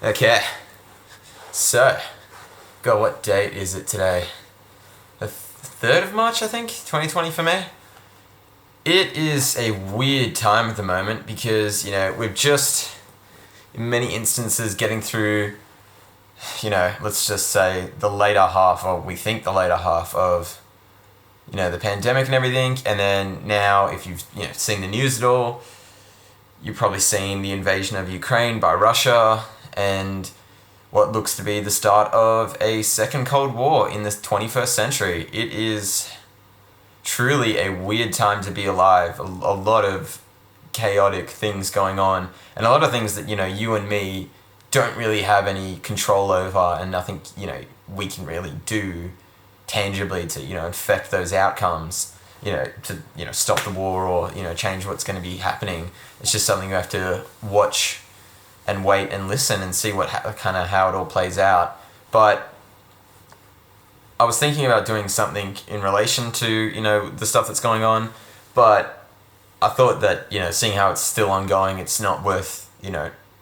Okay, so, God, what date is it today? The 3rd of March, I think, 2020 for me. It is a weird time at the moment because, we're just, in many instances, getting through, let's just say the later half, or we think the later half of, the pandemic and everything. And then now, if you've, seen the news at all, you've probably seen the invasion of Ukraine by Russia and what looks to be the start of a second Cold War in the 21st century. It is truly a weird time to be alive. A lot of chaotic things going on, and a lot of things that, you and me don't really have any control over, and nothing, we can really do tangibly to, affect those outcomes, to, stop the war or, change what's going to be happening. It's just something you have to watch and wait and listen and see what how it all plays out. But I was thinking about doing something in relation to, the stuff that's going on, but I thought that, seeing how it's still ongoing, it's not worth,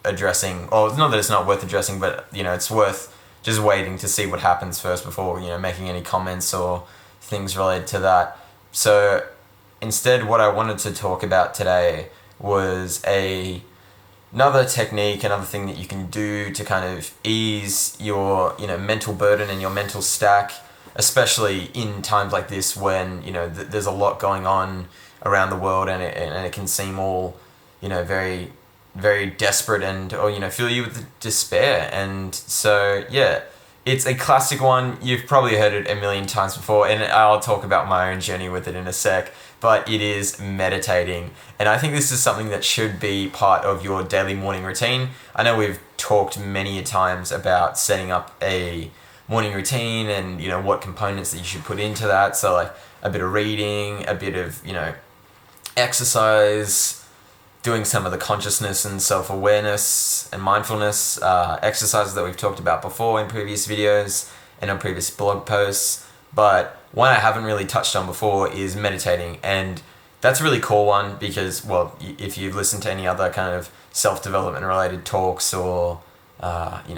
addressing, or it's not that it's not worth addressing, but, it's worth just waiting to see what happens first before, making any comments or things related to that. So instead, what I wanted to talk about today was another technique, another thing that you can do to kind of ease your, mental burden and your mental stack, especially in times like this when, there's a lot going on around the world, and it can seem all, very, very desperate and, or, fill you with despair. And so, yeah, it's a classic one. You've probably heard it a million times before, and I'll talk about my own journey with it in a sec, but it is meditating. And I think this is something that should be part of your daily morning routine. I know we've talked many times about setting up a morning routine and, what components that you should put into that. So like a bit of reading, a bit of, exercise, doing some of the consciousness and self-awareness and mindfulness exercises that we've talked about before in previous videos and on previous blog posts. But one I haven't really touched on before is meditating, and that's a really cool one because, well, if you've listened to any other kind of self-development related talks or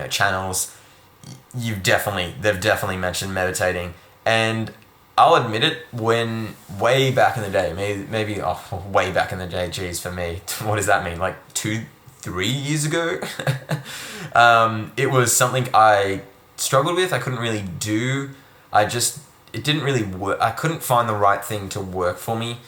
channels, they've definitely mentioned meditating. And I'll admit it, when way back in the day, maybe way back in the day, geez, for me, what does that mean? Like 2-3 years ago? It was something I struggled with. I couldn't really do. It didn't really work. I couldn't find the right thing to work for me.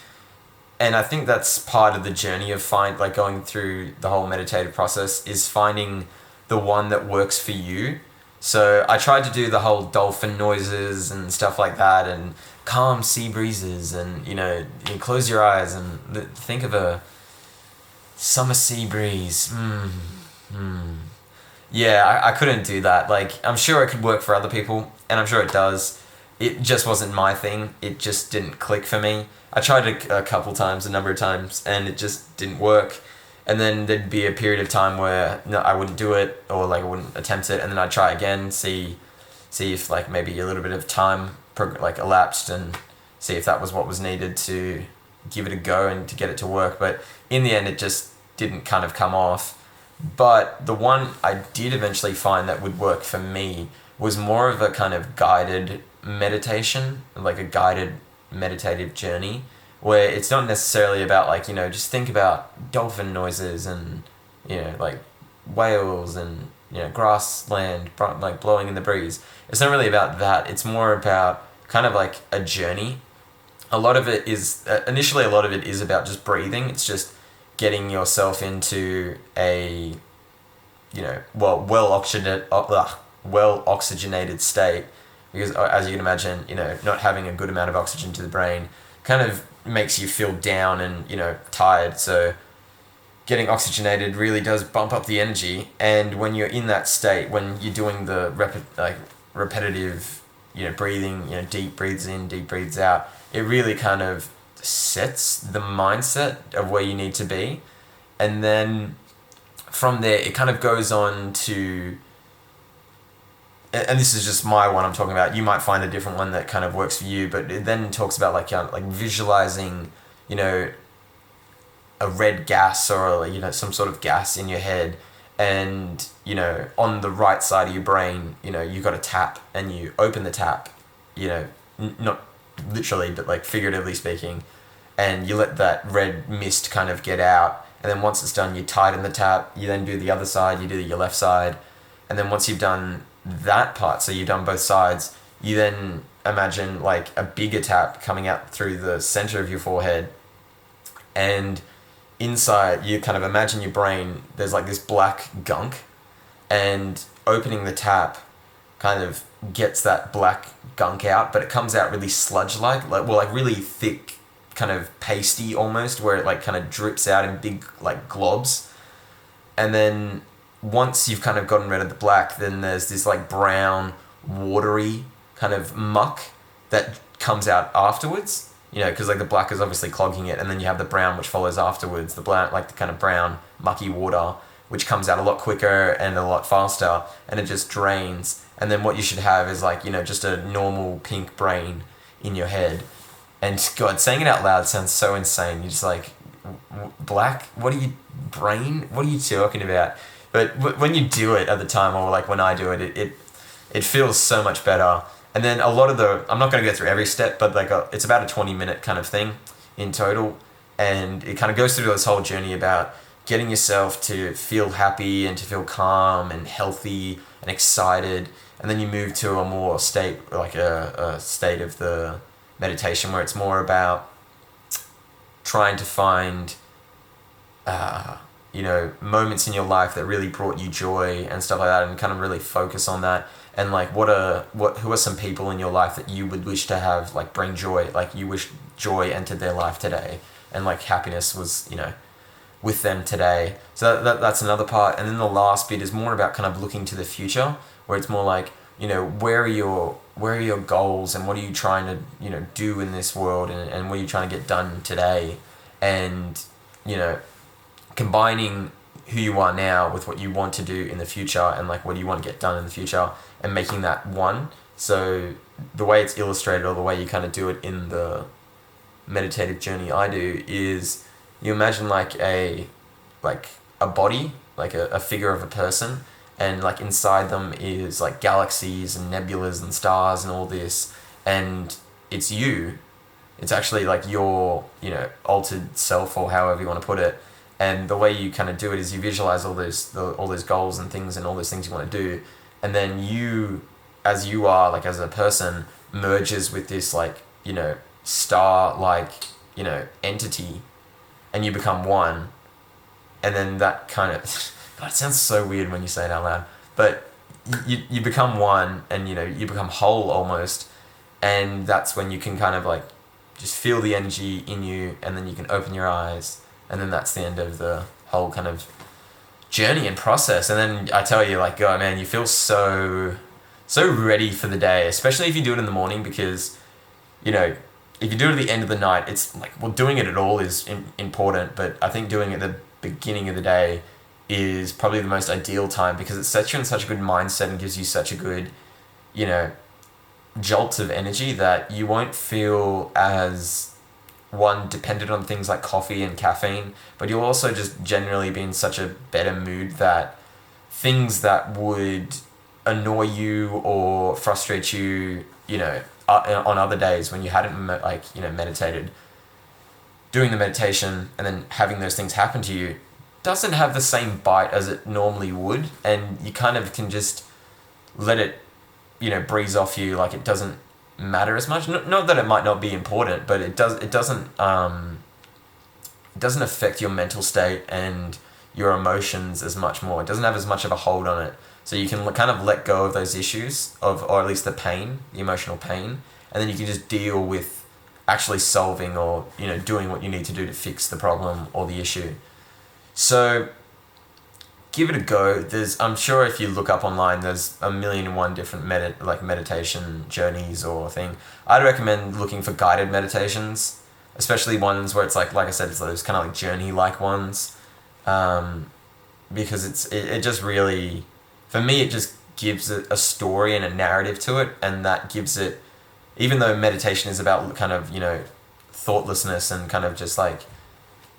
And I think that's part of the journey of going through the whole meditative process, is finding the one that works for you. So I tried to do the whole dolphin noises and stuff like that, and calm sea breezes, and, you close your eyes and think of a summer sea breeze. Yeah, I couldn't do that. Like, I'm sure it could work for other people, and I'm sure it does. It just wasn't my thing. It just didn't click for me. I tried it a number of times, and it just didn't work. And then there'd be a period of time where I wouldn't do it, or like I wouldn't attempt it, and then I'd try again, see if like maybe a little bit of time elapsed, and see if that was what was needed to give it a go and to get it to work. But in the end, it just didn't kind of come off. But the one I did eventually find that would work for me was more of a kind of guided meditation, like a guided meditative journey, where it's not necessarily about just think about dolphin noises and, like whales and, grassland, like blowing in the breeze. It's not really about that. It's more about kind of like a journey. A lot of it is about just breathing. It's just getting yourself into a, well oxygenated state, because as you can imagine, not having a good amount of oxygen to the brain kind of makes you feel down and, tired. So getting oxygenated really does bump up the energy. And when you're in that state, when you're doing the repetitive, breathing, deep breathes in, deep breathes out, it really kind of sets the mindset of where you need to be. And then from there, it kind of goes on to, and this is just my one I'm talking about. You might find a different one that kind of works for you, but it then talks about like visualizing, a red gas or some sort of gas in your head, and on the right side of your brain, you got a tap, and you open the tap, not literally but like figuratively speaking, and you let that red mist kind of get out, and then once it's done, you tighten the tap. You then do the other side, you do your left side, and then once you've done that part, so you've done both sides, you then imagine like a bigger tap coming out through the center of your forehead, and inside you kind of imagine your brain, there's like this black gunk, and opening the tap kind of gets that black gunk out, but it comes out really sludge-like, like really thick, kind of pasty almost, where it like kind of drips out in big like globs. And then once you've kind of gotten rid of the black, then there's this like brown, watery kind of muck that comes out afterwards, because like the black is obviously clogging it, and then you have the brown which follows afterwards, the black, like the kind of brown mucky water, which comes out a lot quicker and a lot faster, and it just drains. And then what you should have is like, just a normal pink brain in your head. And God, saying it out loud sounds so insane. You're just like, black? What are you, brain? What are you talking about? But when you do it at the time, or like when I do it, it feels so much better. And then a lot of I'm not going to go through every step, but like it's about a 20-minute kind of thing in total. And it kind of goes through this whole journey about getting yourself to feel happy and to feel calm and healthy and excited. And then you move to a more state, like a state of the meditation where it's more about trying to find, moments in your life that really brought you joy and stuff like that, and kind of really focus on that. And like, who are some people in your life that you would wish to have, like, bring joy, like you wish joy entered their life today, and like happiness was, with them today. So that's another part. And then the last bit is more about kind of looking to the future, where it's more like, where are your goals, and what are you trying to, do in this world, and what are you trying to get done today, and, combining who you are now with what you want to do in the future, and like what do you want to get done in the future, and making that one. So the way it's illustrated, or the way you kind of do it in the meditative journey I do, is you imagine like a body, like a figure of a person, and like inside them is like galaxies and nebulas and stars and all this, and it's you. It's actually like your, altered self, or however you want to put it. And the way you kind of do it is you visualize all those goals and things, and all those things you want to do, and then you, as you are, like as a person, merges with this like, star like, entity, and you become one. And then that kind of, God, it sounds so weird when you say it out loud, but you become one, and you become whole almost, and that's when you can kind of like just feel the energy in you, and then you can open your eyes, and then that's the end of the whole kind of journey and process. And then I tell you, like, God, man, you feel so ready for the day, especially if you do it in the morning, because if you do it at the end of the night, it's like, well, doing it at all is important, but I think doing it at the beginning of the day is probably the most ideal time, because it sets you in such a good mindset and gives you such a good, jolts of energy that you won't feel as, one, dependent on things like coffee and caffeine, but you'll also just generally be in such a better mood that things that would annoy you or frustrate you, on other days when you hadn't meditated, doing the meditation and then having those things happen to you doesn't have the same bite as it normally would, and you kind of can just let it, breeze off you, like it doesn't matter as much. Not that it might not be important, but it doesn't affect your mental state and your emotions as much more. It doesn't have as much of a hold on it. So you can kind of let go of those issues, or at least the pain, the emotional pain, and then you can just deal with actually solving, or doing what you need to do to fix the problem or the issue. So give it a go. I'm sure if you look up online, there's 1,000,001 different meditation journeys or thing. I'd recommend looking for guided meditations, especially ones where it's like I said, it's those kind of like journey-like ones, because it just really, for me, it just gives it a story and a narrative to it, and that gives it, even though meditation is about kind of, thoughtlessness and kind of just like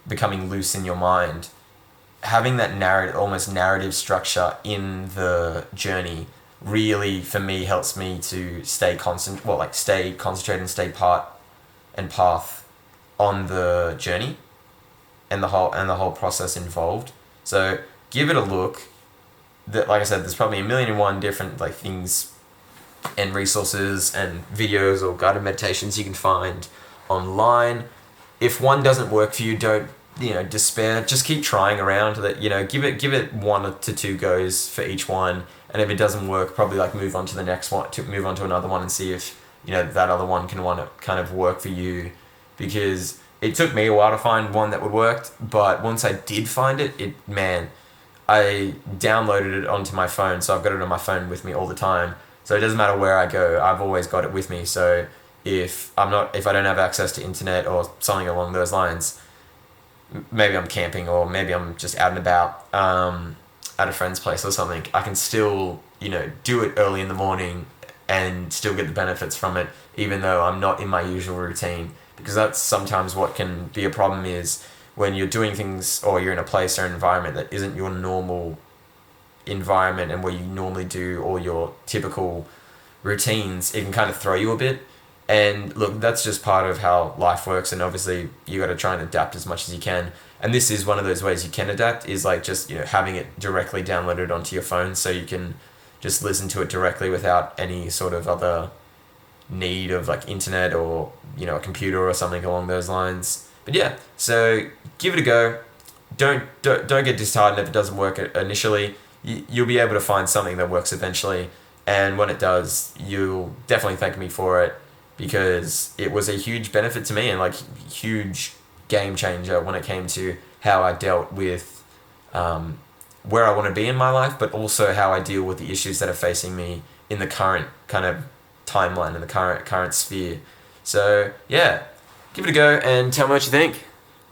becoming loose in your mind, having that almost narrative structure in the journey really, for me, helps me to stay stay concentrated and stay part and path on the journey and the whole process involved. So give it a look. That, like I said, there's probably a million and one different like things and resources and videos or guided meditations you can find online. If one doesn't work for you, don't despair. Just keep trying around. That give it 1 to 2 goes for each one, and if it doesn't work, probably like move on to the next one, to move on to another one, and see if that other one can kind of work for you. Because it took me a while to find one that would work, but once I did find it, I downloaded it onto my phone, so I've got it on my phone with me all the time. So it doesn't matter where I go, I've always got it with me. So if I don't have access to internet or something along those lines, maybe I'm camping or maybe I'm just out and about at a friend's place or something, I can still do it early in the morning and still get the benefits from it, even though I'm not in my usual routine. Because that's sometimes what can be a problem, is when you're doing things or you're in a place or an environment that isn't your normal environment and where you normally do all your typical routines, it can kind of throw you a bit. And look, that's just part of how life works, and obviously you got to try and adapt as much as you can. And this is one of those ways you can adapt, is like just having it directly downloaded onto your phone, so you can just listen to it directly without any sort of other need of like internet or a computer or something along those lines. But yeah, so give it a go. Don't get disheartened if it doesn't work initially. You'll be able to find something that works eventually, and when it does, you'll definitely thank me for it, because it was a huge benefit to me and like huge game changer when it came to how I dealt with where I want to be in my life, but also how I deal with the issues that are facing me in the current kind of timeline, in the current sphere. So yeah, give it a go and tell me what you think.